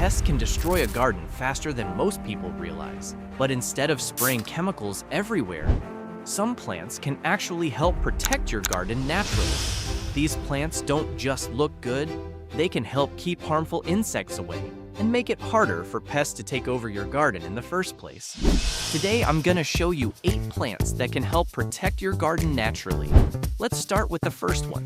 Pests can destroy a garden faster than most people realize. But instead of spraying chemicals everywhere, some plants can actually help protect your garden naturally. These plants don't just look good, they can help keep harmful insects away and make it harder for pests to take over your garden in the first place. Today, I'm gonna show you 8 plants that can help protect your garden naturally. Let's start with the first one.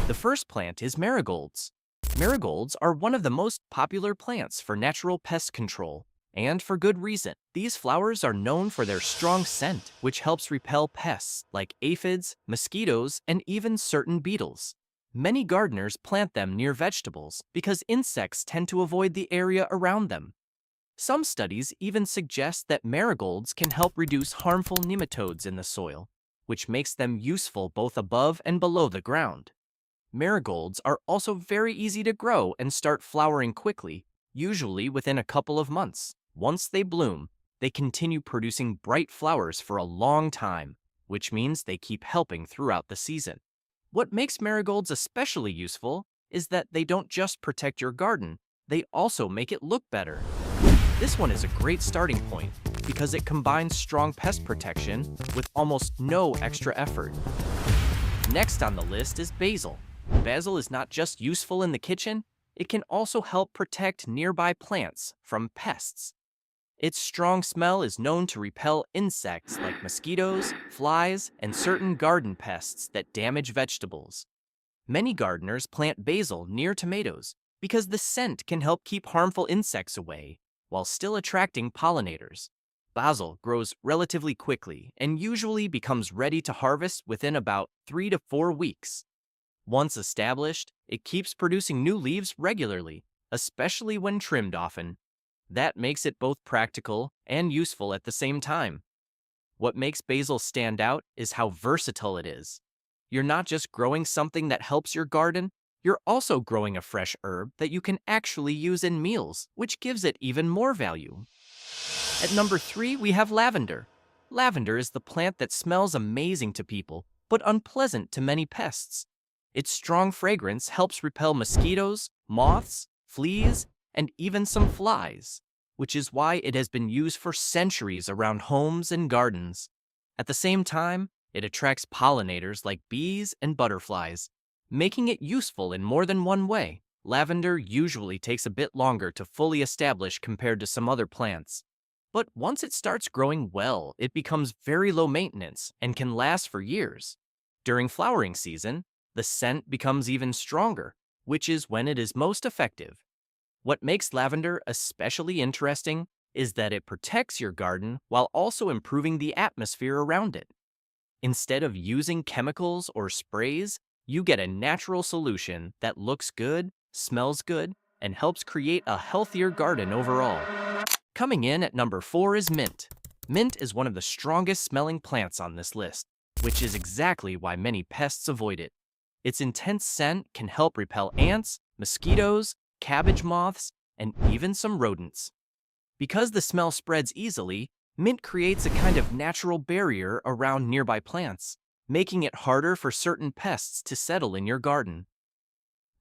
The first plant is marigolds. Marigolds are one of the most popular plants for natural pest control, and for good reason. These flowers are known for their strong scent, which helps repel pests like aphids, mosquitoes, and even certain beetles. Many gardeners plant them near vegetables because insects tend to avoid the area around them. Some studies even suggest that marigolds can help reduce harmful nematodes in the soil, which makes them useful both above and below the ground. Marigolds are also very easy to grow and start flowering quickly, usually within a couple of months. Once they bloom, they continue producing bright flowers for a long time, which means they keep helping throughout the season. What makes marigolds especially useful is that they don't just protect your garden, they also make it look better. This one is a great starting point because it combines strong pest protection with almost no extra effort. Next on the list is basil. Basil is not just useful in the kitchen, it can also help protect nearby plants from pests. Its strong smell is known to repel insects like mosquitoes, flies, and certain garden pests that damage vegetables. Many gardeners plant basil near tomatoes because the scent can help keep harmful insects away while still attracting pollinators. Basil grows relatively quickly and usually becomes ready to harvest within about 3 to 4 weeks. Once established, it keeps producing new leaves regularly, especially when trimmed often. That makes it both practical and useful at the same time. What makes basil stand out is how versatile it is. You're not just growing something that helps your garden, you're also growing a fresh herb that you can actually use in meals, which gives it even more value. At number 3, we have lavender. Lavender is the plant that smells amazing to people, but unpleasant to many pests. Its strong fragrance helps repel mosquitoes, moths, fleas, and even some flies, which is why it has been used for centuries around homes and gardens. At the same time, it attracts pollinators like bees and butterflies, making it useful in more than one way. Lavender usually takes a bit longer to fully establish compared to some other plants. But once it starts growing well, it becomes very low maintenance and can last for years. During flowering season, the scent becomes even stronger, which is when it is most effective. What makes lavender especially interesting is that it protects your garden while also improving the atmosphere around it. Instead of using chemicals or sprays, you get a natural solution that looks good, smells good, and helps create a healthier garden overall. Coming in at number 4 is mint. Mint is one of the strongest smelling plants on this list, which is exactly why many pests avoid it. Its intense scent can help repel ants, mosquitoes, cabbage moths, and even some rodents. Because the smell spreads easily, mint creates a kind of natural barrier around nearby plants, making it harder for certain pests to settle in your garden.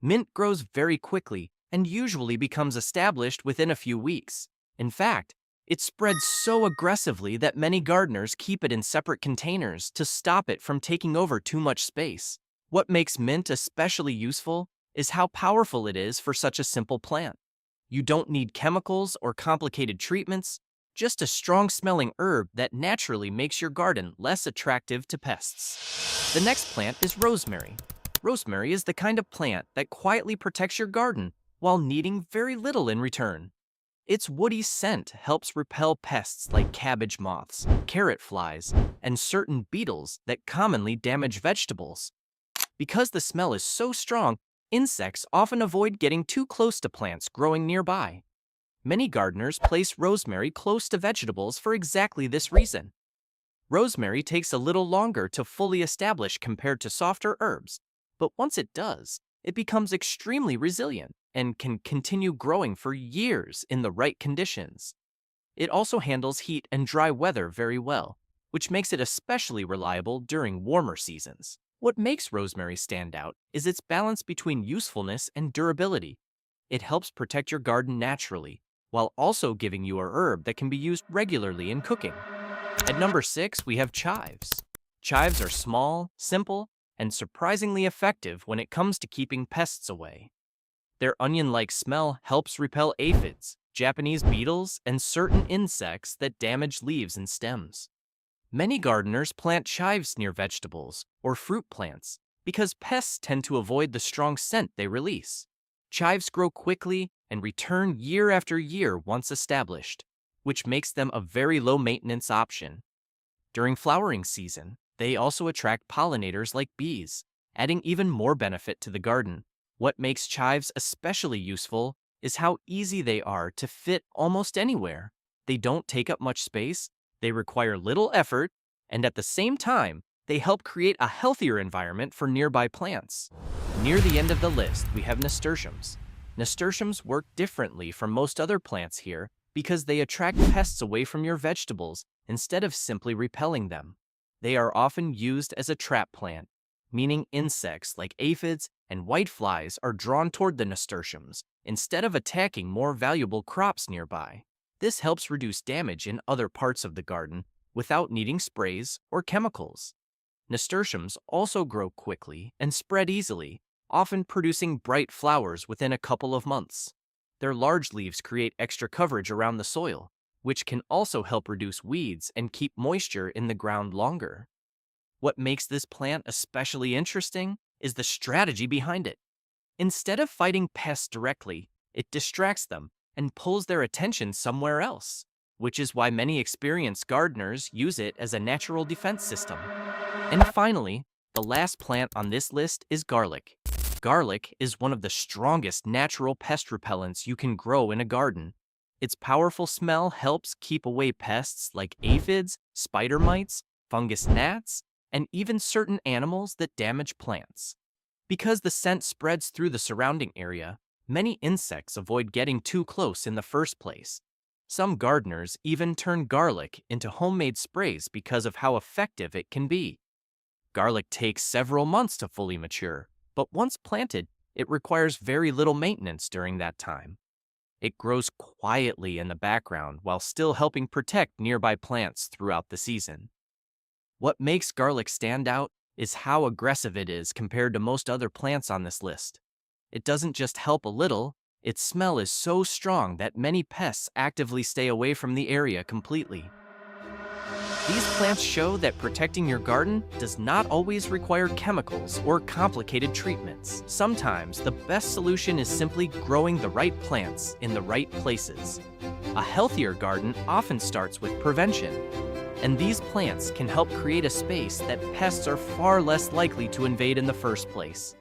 Mint grows very quickly and usually becomes established within a few weeks. In fact, it spreads so aggressively that many gardeners keep it in separate containers to stop it from taking over too much space. What makes mint especially useful is how powerful it is for such a simple plant. You don't need chemicals or complicated treatments, just a strong-smelling herb that naturally makes your garden less attractive to pests. The next plant is rosemary. Rosemary is the kind of plant that quietly protects your garden while needing very little in return. Its woody scent helps repel pests like cabbage moths, carrot flies, and certain beetles that commonly damage vegetables. Because the smell is so strong, insects often avoid getting too close to plants growing nearby. Many gardeners place rosemary close to vegetables for exactly this reason. Rosemary takes a little longer to fully establish compared to softer herbs, but once it does, it becomes extremely resilient and can continue growing for years in the right conditions. It also handles heat and dry weather very well, which makes it especially reliable during warmer seasons. What makes rosemary stand out is its balance between usefulness and durability. it helps protect your garden naturally, while also giving you a herb that can be used regularly in cooking. At number 6, we have chives. Chives are small, simple, and surprisingly effective when it comes to keeping pests away. Their onion-like smell helps repel aphids, Japanese beetles, and certain insects that damage leaves and stems. Many gardeners plant chives near vegetables or fruit plants because pests tend to avoid the strong scent they release. Chives grow quickly and return year after year once established, which makes them a very low-maintenance option. During flowering season, they also attract pollinators like bees, adding even more benefit to the garden. What makes chives especially useful is how easy they are to fit almost anywhere. They don't take up much space, they require little effort, and at the same time, they help create a healthier environment for nearby plants. Near the end of the list, we have nasturtiums. Nasturtiums work differently from most other plants here because they attract pests away from your vegetables instead of simply repelling them. They are often used as a trap plant, meaning insects like aphids and whiteflies are drawn toward the nasturtiums instead of attacking more valuable crops nearby. This helps reduce damage in other parts of the garden without needing sprays or chemicals. Nasturtiums also grow quickly and spread easily, often producing bright flowers within a couple of months. Their large leaves create extra coverage around the soil, which can also help reduce weeds and keep moisture in the ground longer. What makes this plant especially interesting is the strategy behind it. Instead of fighting pests directly, it distracts them and pulls their attention somewhere else, which is why many experienced gardeners use it as a natural defense system. And finally, the last plant on this list is garlic. Garlic is one of the strongest natural pest repellents you can grow in a garden. Its powerful smell helps keep away pests like aphids, spider mites, fungus gnats, and even certain animals that damage plants. Because the scent spreads through the surrounding area, many insects avoid getting too close in the first place. Some gardeners even turn garlic into homemade sprays because of how effective it can be. Garlic takes several months to fully mature, but once planted, it requires very little maintenance during that time. It grows quietly in the background while still helping protect nearby plants throughout the season. What makes garlic stand out is how aggressive it is compared to most other plants on this list. It doesn't just help a little, its smell is so strong that many pests actively stay away from the area completely. These plants show that protecting your garden does not always require chemicals or complicated treatments. Sometimes the best solution is simply growing the right plants in the right places. A healthier garden often starts with prevention, and these plants can help create a space that pests are far less likely to invade in the first place.